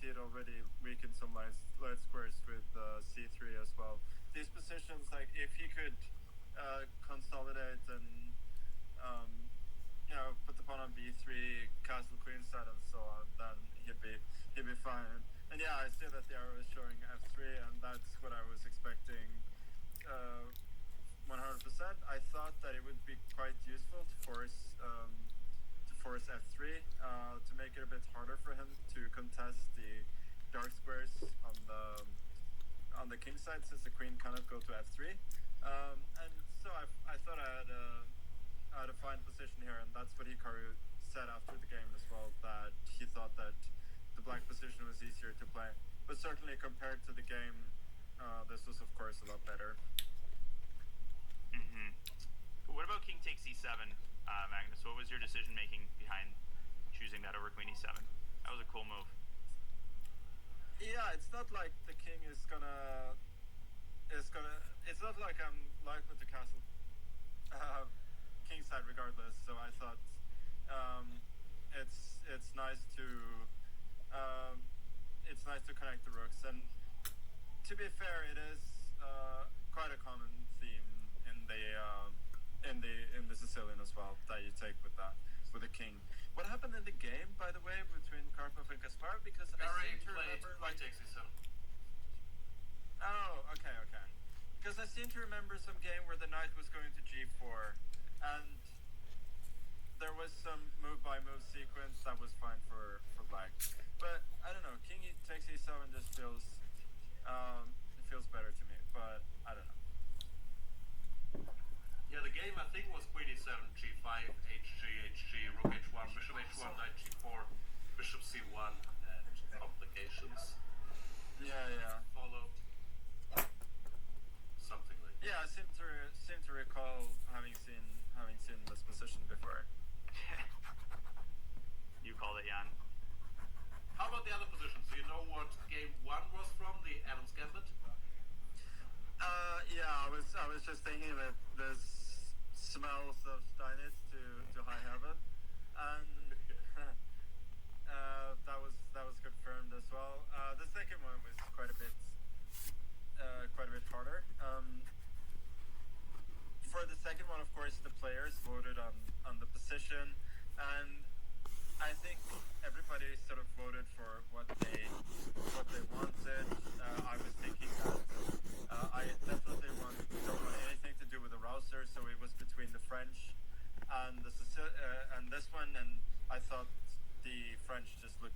he had already weakened some light squares with c3 as well. These positions, like if he could consolidate and put the pawn on b3, castle queenside, and so on, then he'd be fine. And yeah, I see that the arrow is showing f3, and that's what I was expecting. 100%. I thought that it would be quite useful to force f3 to make it a bit harder for him to contest the dark squares on the king side, since the queen cannot go to f3. And so I thought I had a fine position here, and that's what Hikaru said after the game as well, that he thought that the black position was easier to play. But certainly compared to the game, this was of course a lot better. What about king takes e7, Magnus? What was your decision making behind choosing that over queen e7? That was a cool move. Yeah, it's not like the king is gonna. It's not like I'm likely to castle kingside regardless. So I thought it's nice to connect the rooks, and to be fair, it is quite a common theme in the Sicilian as well, that you take with the king. What happened in the game, by the way, between Karpov and Kasparov? Because I seem to remember knight takes e7. Oh, okay. Because I seem to remember some game where the knight was going to g4, and there was some move-by-move sequence that was fine for black. But I don't know, king takes e7 just feels it feels better to me, but I don't know. Yeah, the game I think was queen e7, g5, hg, rook h1, bishop h1, knight g4, bishop c1, and complications. Yeah. Follow. Something like that. Yeah, I seem to recall having seen this position before. You called it, Jan. How about the other positions? Do you know what game 1 was from, the Adam's Gambit? Yeah, I was just thinking that this smells of Steinitz to high heaven, and that was confirmed as well. The second one was quite a bit harder. For the second one, of course, the players voted on the position, and I think everybody sort of voted for what they wanted. I was thinking that I definitely don't want anything to do with the rouser, so it was between the French and and this one, and I thought the French just looked